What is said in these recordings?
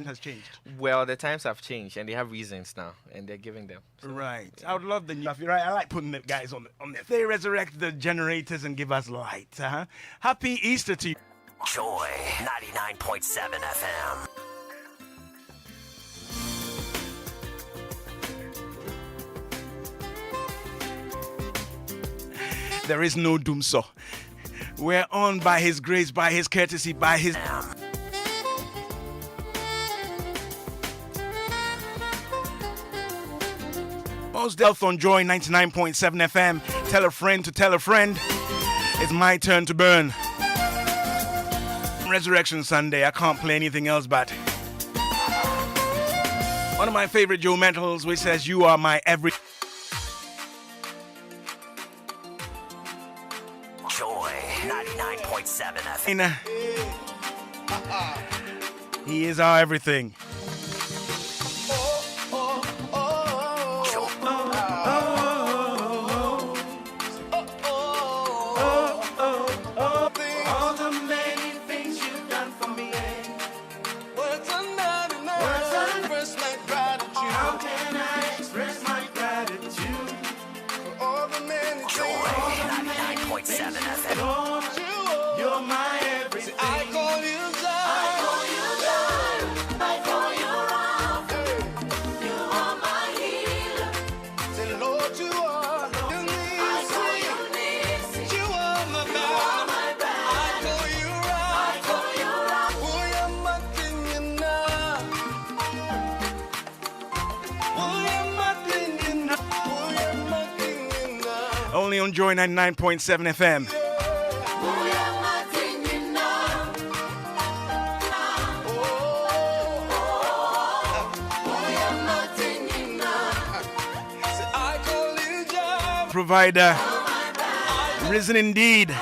has changed. Well, the times have changed, and they have reasons now, and they're giving them. So, Right. yeah. I would love the new stuff. You're right. I like putting the guys on there. They resurrect the generators and give us light. Happy Easter to you. Joy 99.7 FM. There is no doom, so we're on by His grace, by His courtesy, by His. Most Health on Joy 99.7 FM. Tell a friend to tell a friend. It's my turn to burn. Resurrection Sunday. I can't play anything else but one of my favorite Joe Mentals, which says, "You are my every." Joy 99.7 FM. He is our everything. Only on Joy 99.7 FM. Provider, risen indeed.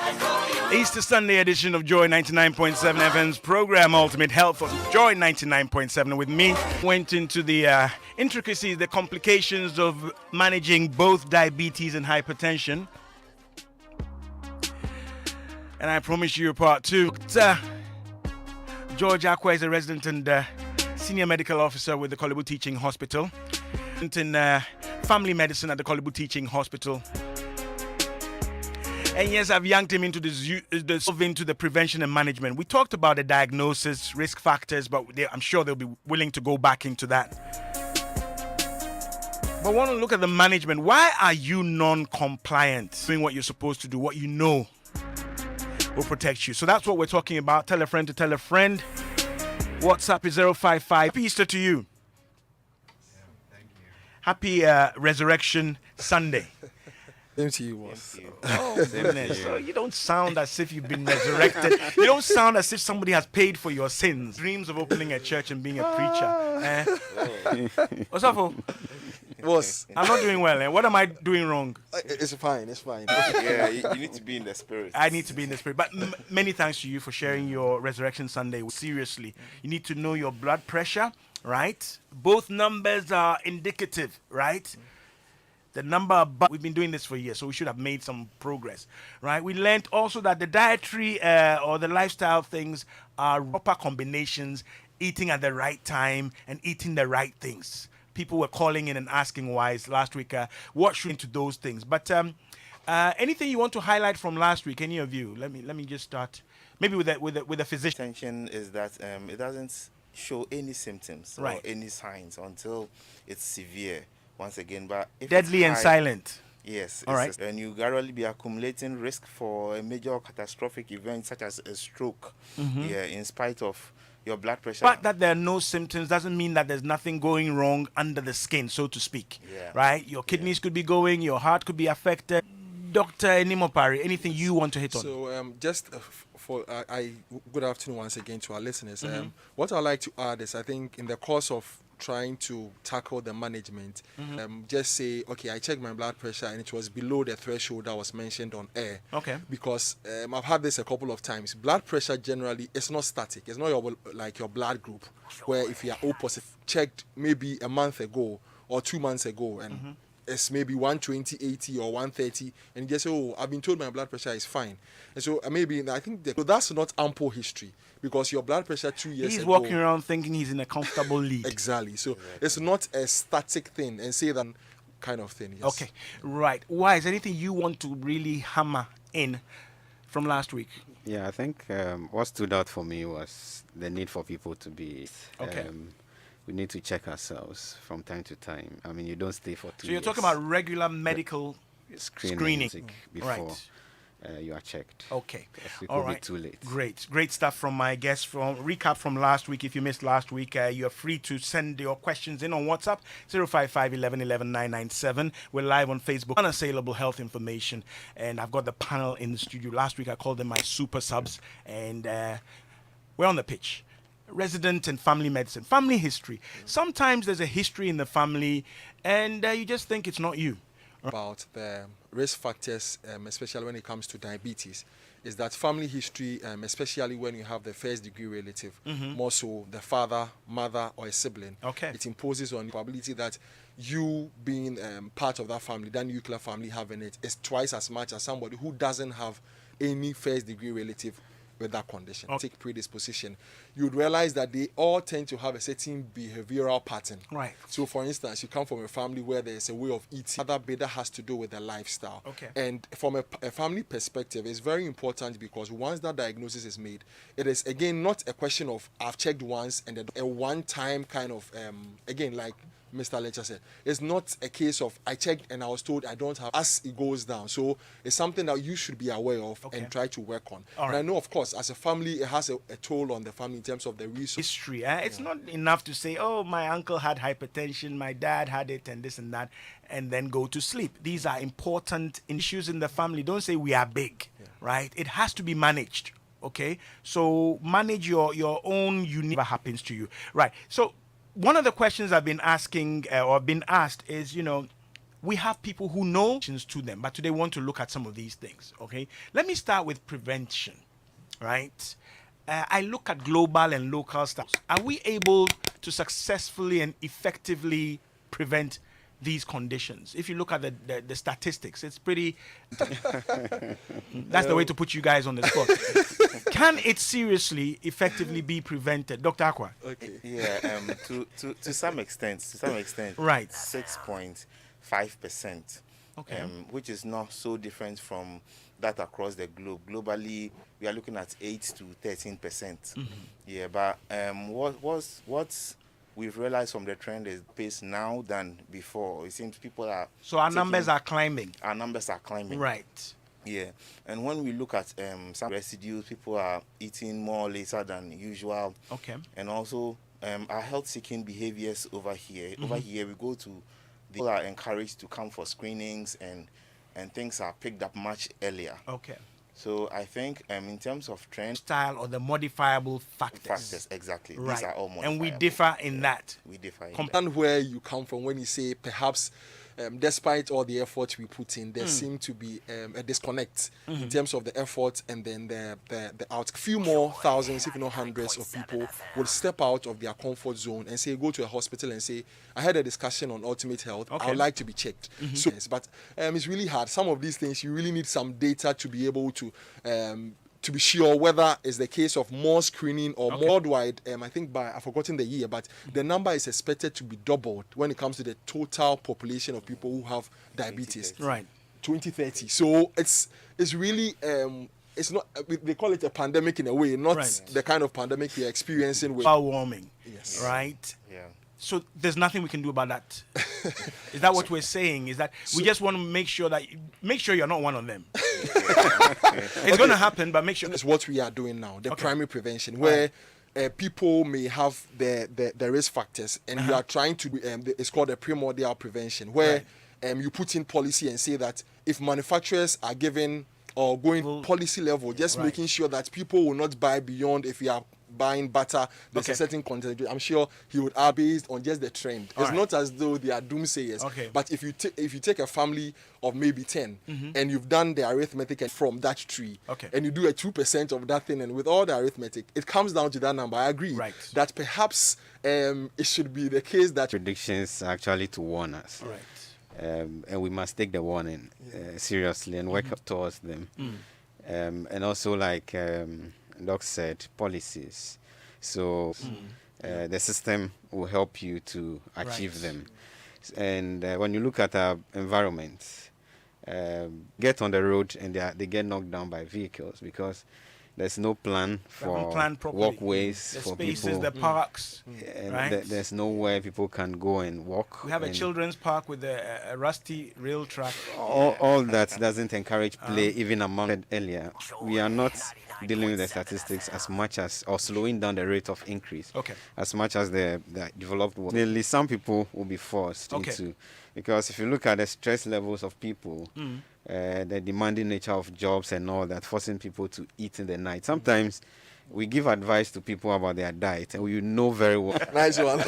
Easter Sunday edition of Joy 99.7 FM's program Ultimate Health on Joy 99.7 with me. Went into the intricacies, the complications of managing both diabetes and hypertension. And I promise you a part two. George Aqua is a resident and senior medical officer with the Kolebu Teaching Hospital. In family medicine at the Kolebu Teaching Hospital. And yes, I've yanked him into the prevention and management. We talked about the diagnosis, risk factors, but I'm sure they'll be willing to go back into that. But I want to look at the management. Why are you non-compliant? Doing what you're supposed to do, what you know will protect you. So that's what we're talking about. Tell a friend to tell a friend. WhatsApp is 055. Happy Easter to you. Happy Resurrection Sunday. Same to you, boss. Oh, goodness. So you don't sound as if you've been resurrected. You don't sound as if somebody has paid for your sins. Dreams of opening a church and being a preacher. What's up, Fo? Boss. I'm not doing well. What am I doing wrong? It's fine. It's fine. Yeah, you need to be in the spirit. I need to be in the spirit. But many thanks to you for sharing your Resurrection Sunday. Seriously, you need to know your blood pressure, right? Both numbers are indicative, right? The number above, we've been doing this for years, so we should have made some progress, right? We learned also that the dietary or the lifestyle things are proper combinations, eating at the right time and eating the right things. People were calling in and asking why last week, what should into those things. But anything you want to highlight from last week, any of you? Let me just start, maybe with a physician. Hypertension is that it doesn't show any symptoms or any signs until it's severe. Once again, but if deadly it's and high, silent. Yes. All right. And you gradually be accumulating risk for a major catastrophic event such as a stroke. Yeah, in spite of your blood pressure. But that there are no symptoms doesn't mean that there's nothing going wrong under the skin, so to speak. Yeah. Right? Your kidneys could be going, your heart could be affected. Dr. Enimopari, anything you want to hit on? So just good afternoon once again to our listeners. What I'd like to add is I think in the course of trying to tackle the management, just say, okay, I checked my blood pressure and it was below the threshold that was mentioned on air. Okay. Because I've had this a couple of times. Blood pressure generally is not static. It's not your blood group, where if you are O positive, checked maybe a month ago or 2 months ago, and is maybe 120, 80 or 130, and you just say, oh, I've been told my blood pressure is fine. And so maybe I think so that's not ample history, because your blood pressure 2 years He's ago. walking around thinking he's in a comfortable lead. Exactly. So it's not a static thing and say that kind of thing. Yes. Okay, right. Why is anything you want to really hammer in from last week? Yeah, I think what stood out for me was the need for people to be. Okay. We need to check ourselves from time to time. I mean, you don't stay for 2 years. So you're talking about regular medical screening. before Right. You are checked. Okay. It All could right. be too late. Great stuff from my guests. From recap from last week. If you missed last week, you're free to send your questions in on WhatsApp 055 11 11 997. We're live on Facebook. Unassailable health information, and I've got the panel in the studio. Last week I called them my super subs, and we're on the pitch. Resident and family medicine, family history. Sometimes there's a history in the family, and you just think it's not you. About the risk factors, especially when it comes to diabetes, is that family history, especially when you have the first degree relative, more so the father, mother, or a sibling, Okay. it imposes on the probability that you being part of that family, that nuclear family having it, is twice as much as somebody who doesn't have any first degree relative with that condition. Take predisposition, you'd realize that they all tend to have a certain behavioral pattern. Right. So for instance, you come from a family where there's a way of eating. Other bit that has to do with the lifestyle. Okay. And from a family perspective, it's very important, because once that diagnosis is made, it is again not a question of I've checked once and then a one-time kind of again, like Mr. Lecture said, it's not a case of I checked and I was told I don't have, as it goes down. So it's something that you should be aware of and try to work on. All And right. I know, of course, as a family, it has a toll on the family in terms of the resources. History. It's not enough to say, oh, my uncle had hypertension, my dad had it, and this and that, and then go to sleep. These are important issues in the family. Don't say we are big, right? It has to be managed, okay? So manage your own unique whatever happens to you, right? So one of the questions I've been asking or been asked is, we have people who know to them, but today want to look at some of these things, okay? Let me start with prevention, right? I look at global and local stuff. Are we able to successfully and effectively prevent these conditions? If you look at the statistics, it's pretty... That's the way to put you guys on the spot. Can it seriously, effectively be prevented? Dr. Aqua? Okay. Yeah, to some extent, Right. 6.5%. Okay. Which is not so different from that across the globe. Globally, we are looking at 8 to 13%. Yeah, but what's we've realized from the trend is pace now than before. It seems people are. So our numbers are climbing. Our numbers are climbing. Right. Yeah, and when we look at some residues, people are eating more later than usual. Okay. And also our health-seeking behaviors over here. Over here, we go to. People are encouraged to come for screenings, and things are picked up much earlier. Okay. So I think in terms of trend Style or the modifiable factors. exactly. Right. These are all And we modifiable. differ in that. We differ in Compa- that. And where you come from when you say perhaps despite all the effort we put in, there seem to be a disconnect in terms of the effort, and then the out. Few more thousands, if not hundreds of people will step out of their comfort zone and say, go to a hospital and say, I had a discussion on ultimate health. Okay. I would like to be checked. So, yes, but it's really hard. Some of these things you really need some data to be able to be sure whether it's the case of more screening or more worldwide. I think I've forgotten the year, but the number is expected to be doubled when it comes to the total population of people who have diabetes. Right. 2030. So it's really it's not, they call it a pandemic in a way, not Right. the kind of pandemic we're experiencing with. Global warming. Yes. Right. Yeah. So there's nothing we can do about that. Is that what we're saying? Is that we just want to make sure you're not one of them. It's going to happen, but make sure. It's what we are doing now, the primary prevention, where people may have the risk factors, and you are trying to, it's called a primordial prevention, where you put in policy and say that if manufacturers are given or going policy level, just making sure that people will not buy beyond, if you are buying butter, there's a certain content. I'm sure he would add based on just the trend. It's not as though they are doomsayers. Okay. But if you take a family of maybe 10 and you've done the arithmetic and from that tree, and you do a 2% of that thing, and with all the arithmetic, it comes down to that number. I agree that perhaps it should be the case that Predictions actually to warn us. Right. and we must take the warning seriously and work towards them. And also, like Doc said, policies. So the system will help you to achieve them. And when you look at our environment, get on the road and they get knocked down by vehicles because there's no plan for walkways the for spaces, people. the parks. And right? There's nowhere people can go and walk. We have a and children's park with a rusty rail track. all that doesn't encourage play, even among it earlier. We are not dealing with the statistics as much as, or slowing down the rate of increase as much as the developed world. Nearly some people will be forced into, because if you look at the stress levels of people, the demanding nature of jobs and all that, forcing people to eat in the night. Sometimes we give advice to people about their diet, and we know very well. Nice one.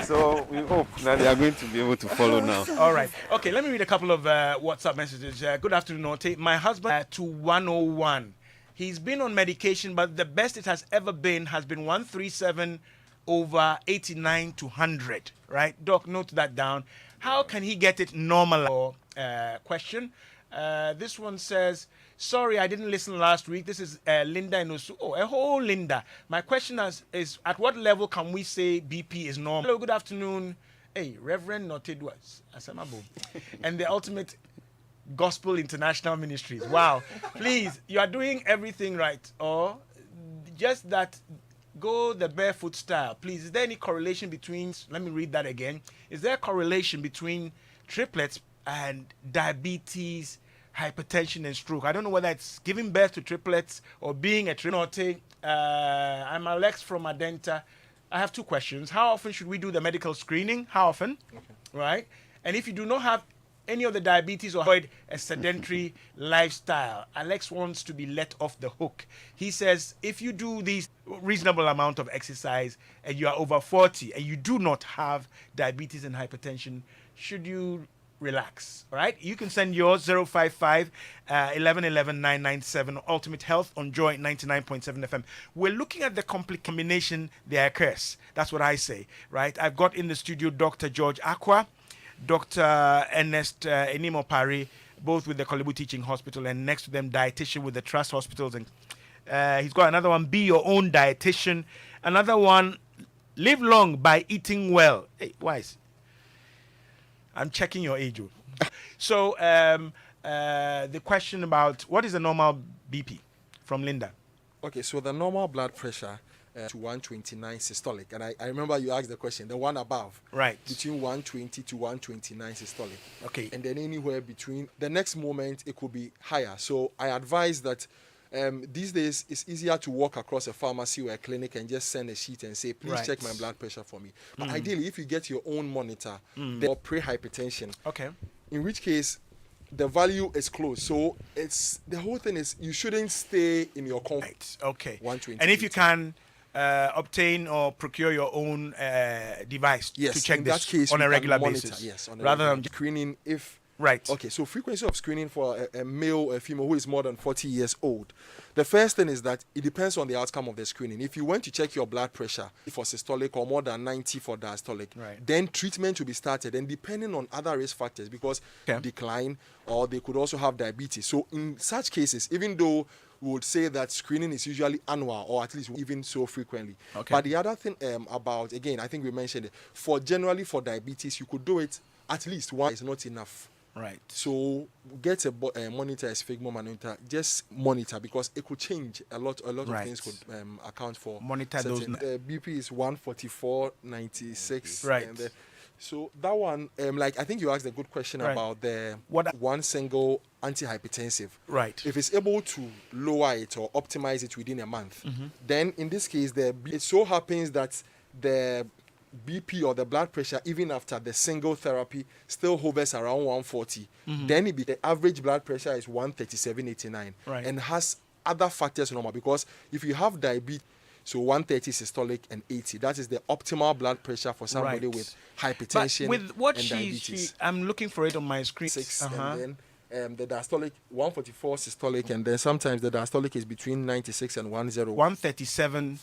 So we hope that they are going to be able to follow now. All right. Okay, let me read a couple of WhatsApp messages. Good afternoon, Nortey. My husband to 101. He's been on medication, but the best it has ever been has been 137 over 89 to 100. Right? Doc, note that down. How can he get it normal? Question. This one says, sorry, I didn't listen last week. This is Linda in Osu. Oh, a whole Linda. My question is at what level can we say BP is normal? Hello, good afternoon. Hey, Reverend Nortey Dua, Asamabo, and the Ultimate Gospel International Ministries. Wow. Please, you are doing everything right. Or just that, go the barefoot style. Please, is there any correlation between, let me read that again. Is there a correlation between triplets and diabetes, hypertension, and stroke? I don't know whether it's giving birth to triplets or being a triplet. I'm Alex from Adenta. I have two questions. How often should we do the medical screening? How often? Right? And if you do not have any of the diabetes or avoid a sedentary lifestyle, Alex wants to be let off the hook. He says if you do this reasonable amount of exercise and you are over 40 and you do not have diabetes and hypertension, should you relax? All right, you can send yours 055 1111 997 Ultimate Health on Joy 99.7 FM. We're looking at the combination that occurs. That's what I say, right? I've got in the studio Dr. George Aqua, Dr. Ernest Enimo Pari, both with the Kolebu Teaching Hospital, and next to them dietitian with the Trust Hospitals. And he's got another one, be your own dietitian. Another one, live long by eating well. Hey, wise. I'm checking your age. So the question about what is the normal BP from Linda? Okay, so the normal blood pressure to 129 systolic, and I remember you asked the question, the one above, right, between 120 to 129 systolic. Okay, and then anywhere between the next moment it could be higher. So I advise that these days it's easier to walk across a pharmacy or a clinic and just send a sheet and say, please check my blood pressure for me. But ideally, if you get your own monitor, or pre-hypertension, in which case the value is close. So it's the whole thing is you shouldn't stay in your comfort. Okay. And if you can obtain or procure your own device to check this case on a regular basis. Yes, on a rather regular than screening if. Right. Okay, so frequency of screening for a male or a female who is more than 40 years old. The first thing is that it depends on the outcome of the screening. If you went to check your blood pressure for systolic or more than 90 for diastolic, then treatment will be started. And depending on other risk factors, because decline, or they could also have diabetes. So in such cases, even though we would say that screening is usually annual or at least even so frequently. But the other thing about, again, I think we mentioned it, generally for diabetes, you could do it at least once. Is not enough. Right. So get a monitor, a sphygmo monitor. Just monitor because it could change a lot. A lot of things could account for. Monitor those. The BP is 144/96. Right. And so that one, like I think you asked a good question about the one single antihypertensive. Right. If it's able to lower it or optimize it within a month, then in this case, it so happens that the BP or the blood pressure, even after the single therapy, still hovers around 140. Then the average blood pressure is 137/89, and has other factors normal. Because if you have diabetes, so 130 systolic and 80, that is the optimal blood pressure for somebody with hypertension. But with what and diabetes. I'm looking for it on my screen. 6, and then the diastolic 144 systolic, and then sometimes the diastolic is between 96 and 101. 137.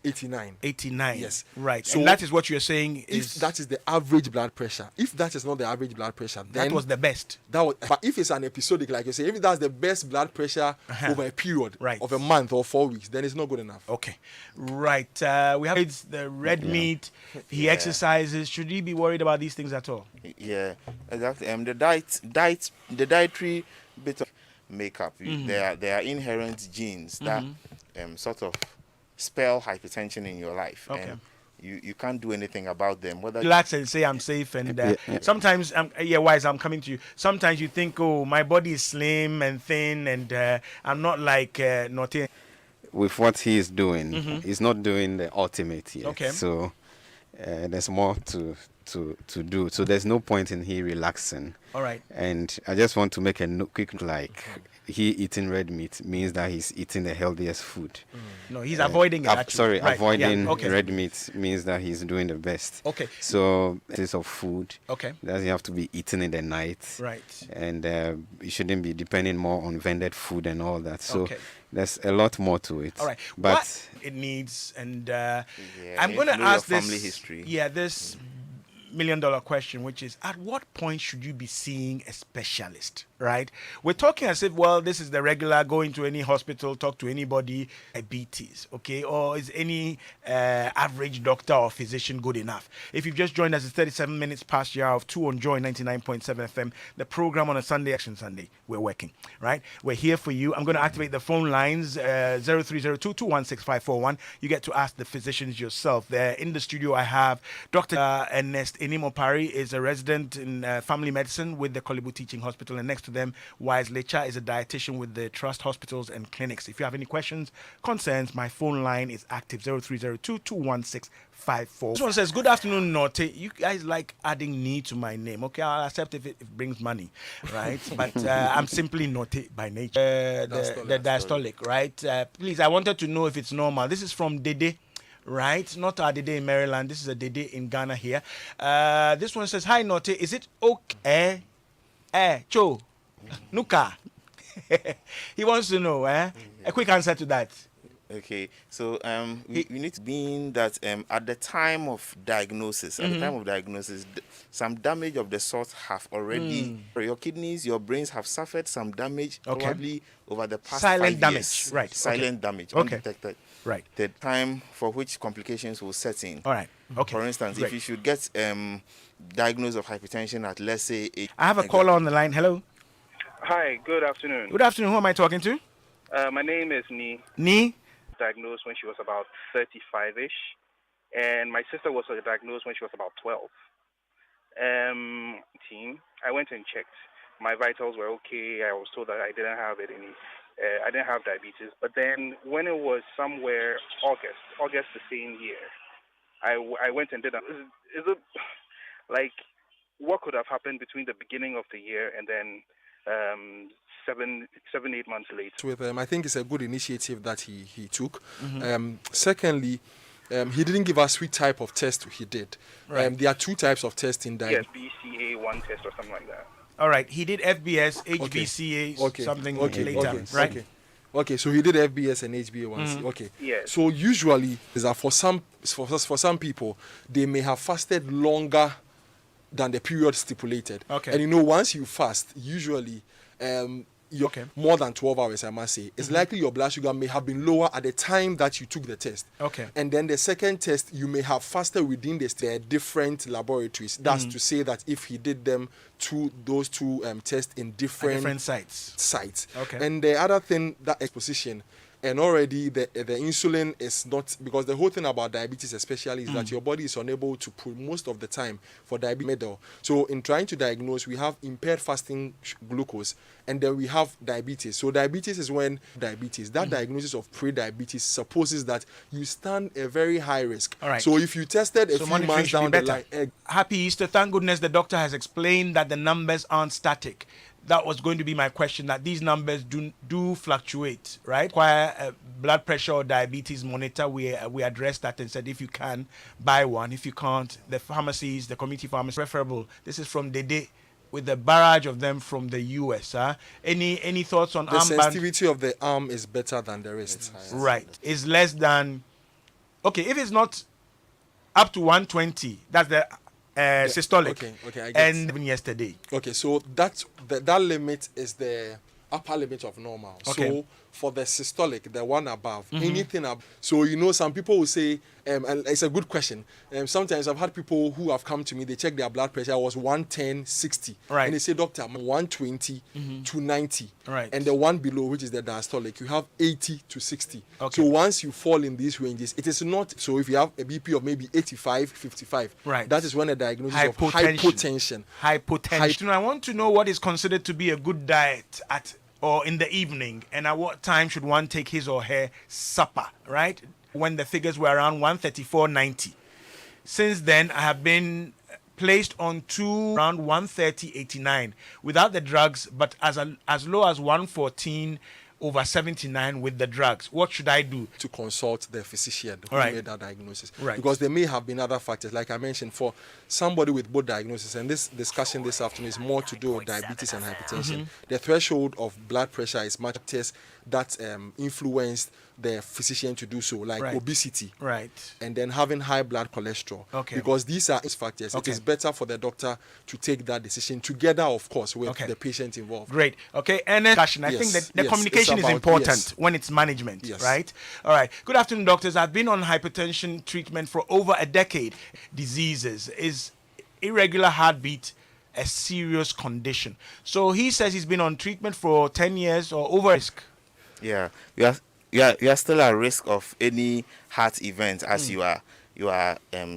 89. 89. Yes. Right. So and that is what you're saying if is... that is the average blood pressure. If that is not the average blood pressure, then... That was the best. But if it's an episodic, like you say, if that's the best blood pressure over a period of a month or 4 weeks, then it's not good enough. Okay. Right. We have the red meat. He exercises. Should he be worried about these things at all? Yeah, exactly. The dietary bit of makeup. There are inherent genes that sort of spell hypertension in your life. Okay. And you can't do anything about them. Whether Relax and say I'm safe. And sometimes, Wise, I'm coming to you. Sometimes you think, oh, my body is slim and thin, and I'm not like Nortey. With what he is doing, he's not doing the ultimate yet. Okay. So there's more to do. So there's no point in he relaxing. All right. And I just want to make a quick he eating red meat means that he's eating the healthiest food. No, he's avoiding it. Actually. Avoiding red meat means that he's doing the best. Okay. So this of food. Okay. Doesn't have to be eaten in the night. Right. And you shouldn't be depending more on vended food and all that. So there's a lot more to it. All right. But what it needs, and I'm going to ask this. Family history. Yeah, this $1 million question, which is, at what point should you be seeing a specialist, right? We're talking as if, well, this is the regular, go into any hospital, talk to anybody, diabetes, okay? Or is any average doctor or physician good enough? If you've just joined us, it's 37 minutes past the hour of 2 on Joy 99.7 FM, the program on a Sunday, Action Sunday. We're working, right? We're here for you. I'm going to activate the phone lines, 0302-216-541. You get to ask the physicians yourself. There in the studio, I have Dr. Ernest Inimopari is a resident in family medicine with the Kolebu Teaching Hospital, and next to them, Wise Lecha is a dietitian with the Trust Hospitals and Clinics. If you have any questions, concerns, my phone line is active, 0302-216-541. This one says, good afternoon, Nortey. You guys like adding "ni" to my name. Okay, I'll accept if it brings money, right? But I'm simply Nortey by nature. The diastolic, right? Please, I wanted to know if it's normal. This is from Dede. Right, not our Dede in Maryland. This is a Dede in Ghana here. This one says, hi, Nortey. Is it okay? Cho, Nuka. He wants to know, A quick answer to that. Okay, so we need to mean that at the time of diagnosis, some damage of the sort have already, your kidneys, your brains have suffered some damage, probably over the past 5 years. Right. Silent damage, undetected. Right. The time for which complications will set in. All right. Okay. For instance, if you should get diagnosed of hypertension at, let's say, I have a caller on the line. Hello. Hi. Good afternoon. Good afternoon. Who am I talking to? My name is Ni. Ni. Diagnosed when she was about 35-ish, and my sister was diagnosed when she was about 12. I went and checked. My vitals were okay. I was told that I didn't have I didn't have diabetes. But then when it was somewhere August the same year, I went and did is it like what could have happened between the beginning of the year and then 7-8 months later? With I think it's a good initiative that he took. Secondly, he didn't give us which type of test he did. Right. There are 2 types of tests in diabetes. Yes, BCA1 test or something like that. All right, he did FBS, HbCA, something later, right? Okay, so he did FBS and HbA1c. Okay. Yes. So usually, is that for some people, they may have fasted longer than the period stipulated. Okay. And once you fast, usually, you're more than 12 hours, I must say, it's likely your blood sugar may have been lower at the time that you took the test. Okay. And then the second test, you may have fasted within the different laboratories. That's to say that if he did those two tests in different sites. Okay. And the other thing, that exposition, and already the insulin is not, because the whole thing about diabetes especially is that your body is unable to put most of the time for diabetes medal. So in trying to diagnose, we have impaired fasting glucose, and then we have diabetes. So diabetes is when that diagnosis of pre-diabetes supposes that you stand a very high risk. All right. So if you tested a few months down the line, Happy Easter. Thank goodness the doctor has explained that the numbers aren't static. That was going to be my question, that these numbers do fluctuate, right? Require a blood pressure or diabetes monitor. We addressed that and said if you can, buy one. If you can't, the pharmacies, the community pharmacies, preferable. This is from Dede, with the barrage of them from the US. Any thoughts on the armband? sensitivity of the arm is better than the wrist. Right. It's less than Okay, if it's not up to 120, that's the systolic. Okay, I get and even yesterday. Okay, so that limit is the upper limit of normal. Okay. So for the systolic, the one above, anything up. So some people will say, and it's a good question. Sometimes I've had people who have come to me, they check their blood pressure was 110/60, right, and they say, doctor, I'm 120 to 90, right, and the one below, which is the diastolic, you have 80 to 60. Okay. So once you fall in these ranges, it is not. So if you have a BP of maybe 85, 55, right, that is when a diagnosis of hypertension. Hypertension. I want to know what is considered to be a good diet at or in the evening, and at what time should one take his or her supper, right? When the figures were around 134.90. Since then, I have been placed on around 130.89 without the drugs, but as low as 114/79 with the drugs. What should I do? To consult the physician who Right. made that diagnosis. Right. Because there may have been other factors, like I mentioned, for somebody with both diagnoses, and this discussion this afternoon is more to do with diabetes and hypertension. The threshold of blood pressure is much tests that influenced the physician to do so, like Right. obesity, Right. and then having high blood cholesterol. Okay. Because these are factors. Okay. It is better for the doctor to take that decision together, of course, with Okay. the patient involved. Great. Okay. And discussion. I Yes, think that the yes, communication it's is about- important yes. when it's management, Yes. right? All right. Good afternoon, doctors. I've been on hypertension treatment for over a decade. Diseases. Is irregular heartbeat a serious condition? So he says he's been on treatment for 10 years or over risk. Yeah, you are still at risk of any heart event as you are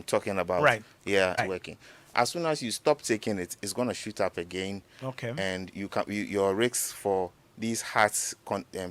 talking about. Right. Yeah, Right. working. As soon as you stop taking it, it's going to shoot up again. Okay. And your risks for these heart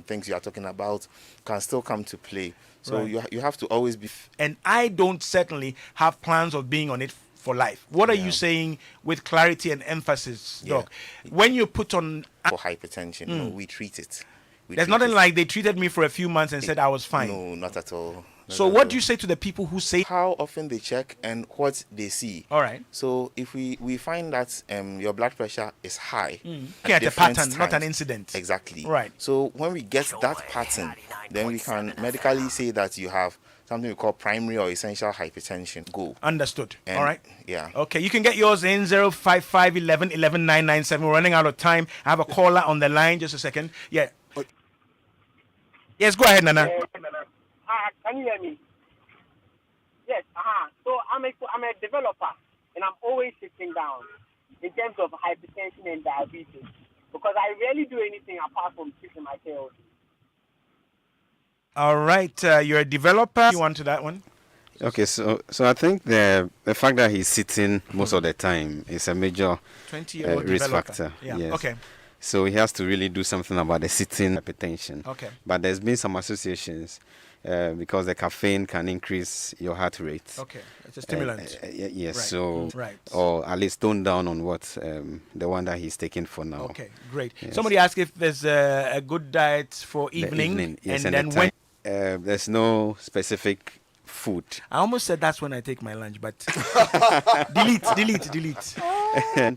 things you are talking about can still come to play. So Right. you have to always be. And I don't certainly have plans of being on it for life. What are you saying with clarity and emphasis, Doc? When you put on For hypertension, no, we treat it. There's nothing like they treated me for a few months and said I was fine. No, not at all. So what do you say to the people who say how often they check and what they see? All right. So if we find that your blood pressure is high, Okay, at a different pattern, not an times- incident. Exactly. Right. So when we get that pattern, then we can medically say that you have something we call primary or essential hypertension. Go. Understood. And- All right. Yeah. Okay, you can get yours in 055 11 11 997. We're running out of time. I have a caller on the line. Just a second. Yeah. Yes, go ahead, Nana. Can you hear me? Yes. So I'm a developer, and I'm always sitting down in terms of hypertension and diabetes because I rarely do anything apart from treating my tail. All right, you're a developer. You want to that one? Okay, so I think the fact that he's sitting most of the time is a major 20-year-old risk developer. factor. Yeah. Yes. Okay. So he has to really do something about the sitting hypertension. Okay. But there's been some associations because the caffeine can increase your heart rate. Okay. It's a stimulant. Yes. Right. So, Right. or at least tone down on what the one that he's taking for now. Okay, great. Yes. Somebody asked if there's a good diet for The evening, yes, and the then when. time, there's no specific food. I almost said that's when I take my lunch, but delete.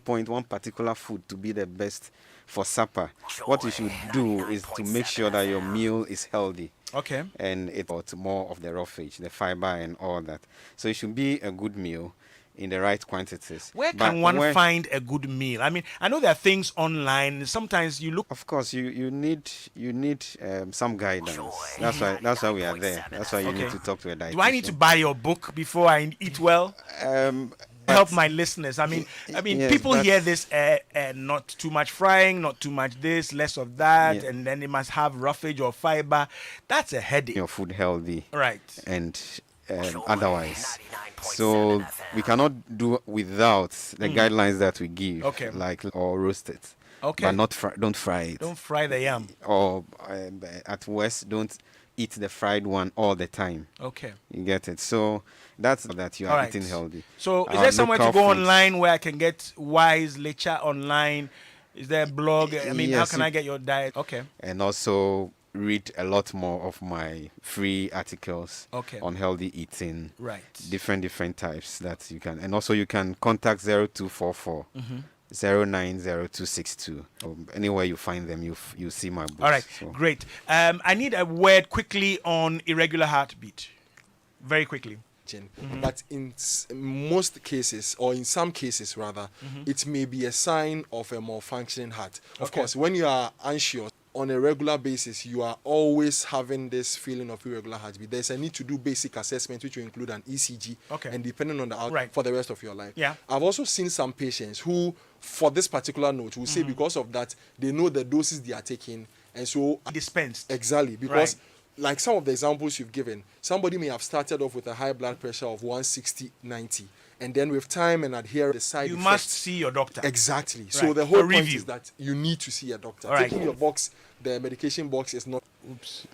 Point one particular food to be the best for supper. What you should do is to make sure that your meal is healthy. Okay. And it's got more of the roughage, the fiber and all that. So it should be a good meal in the right quantities. Where But can one find a good meal? I mean, I know there are things online. Sometimes you look. Of course, you need some guidance. That's why we are there. That's why you need to talk to a dietitian. Do I need to buy your book before I eat well? Help my listeners. I mean, Yes, people but- hear this not too much frying, not too much this, less of that, Yeah. and then it must have roughage or fiber. That's a headache. your food healthy. Right. And otherwise. So we cannot do without the guidelines that we give, Okay. like or roast it, Okay. but not don't fry it. Don't fry the yam. Or at worst, don't eat the fried one all the time. Okay. You get it. So that's that you are All right. eating healthy. So is there somewhere to local go foods. online where I can get wise lecture online? Is there a blog? I mean, how Yes, can you- I get your diet? Okay. And also read a lot more of my free articles Okay. on healthy eating. Right. Different types that you can, and also you can contact 0244 090262. Anywhere you find them, you see my books. All right. So- Great. I need a word quickly on irregular heartbeat. Very quickly. But in most cases, or in some cases rather, it may be a sign of a malfunctioning heart. Of course, when you are anxious on a regular basis, you are always having this feeling of irregular heartbeat. There's a need to do basic assessment, which will include an ECG, and depending on the outcome for the rest of your life. I've also seen some patients who, for this particular note, will say because of that, they know the doses they are taking, and so dispensed. Exactly, because like some of the examples you've given, somebody may have started off with a high blood pressure of 160/90, and then with time and adherence, the side you effects, must see your doctor. Exactly. So the whole point review is that you need to see a doctor. All right. Taking your box, the medication box is not. Oops.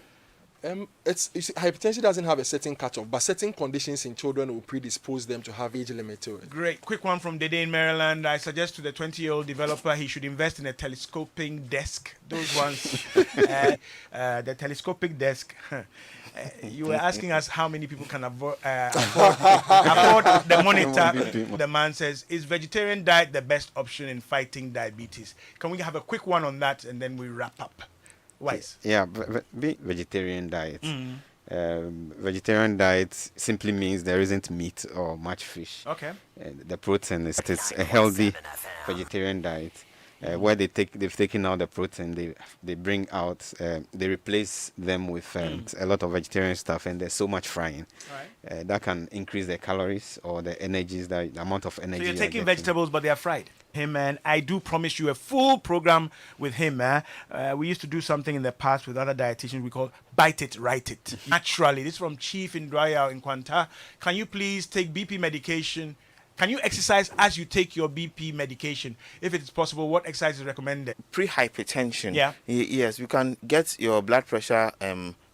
You see, hypertension doesn't have a certain cutoff, but certain conditions in children will predispose them to have age limit to it. Great. Quick one from Dede in Maryland. I suggest to the 20-year-old developer he should invest in a telescoping desk. Those ones, the telescopic desk. You were asking us how many people can afford the monitor. The man says, is vegetarian diet the best option in fighting diabetes? Can we have a quick one on that and then we wrap up? Wise. Yeah, vegetarian diet. Vegetarian diet simply means there isn't meat or much fish. Okay. The protein is it's a healthy vegetarian diet. Where they've taken out the protein, they bring out, they replace them with a lot of vegetarian stuff, and there's so much frying. Right. That can increase the calories or the energies, the amount of energy. So you're taking vegetables, but they are fried. Him, and I do promise you a full program with him. We used to do something in the past with other dietitians we call bite it, write it. Naturally, this is from Chief in Dwyer in Kwanta. Can you please take BP medication? Can you exercise as you take your BP medication? If it is possible, what exercise is recommended? Pre-hypertension. Yes, you can get your blood pressure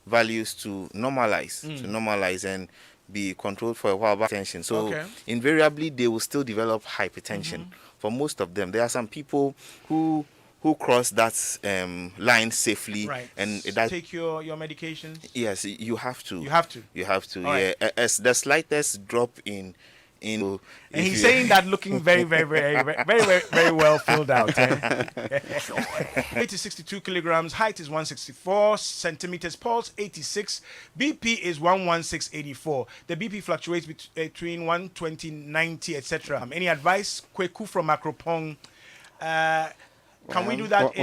values to normalize and be controlled for a while by tension. So invariably, they will still develop hypertension. For most of them, there are some people who cross that line safely, and that take your medications. Yes, you have to. You have to. You have to. As the slightest drop in. And he's saying that looking very well filled out. 62 kilograms, height is 164 centimeters, pulse 86, BP is 116/84. The BP fluctuates between 120/90, etc. Any advice? Kweku from Macropong. Can we do that?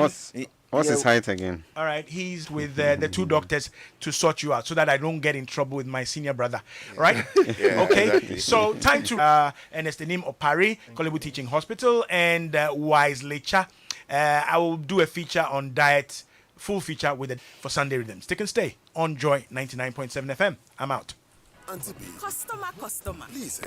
What's his height again? All right, he's with the two doctors to sort you out so that I don't get in trouble with my senior brother. Right? Okay. Exactly. So time to Ernestine Opari, Kolebu Teaching Hospital, and Wise Lecha. I will do a feature on diet, full feature with it for Sunday Rhythms. Stick and stay on Joy 99.7 FM. I'm out. Customer, please.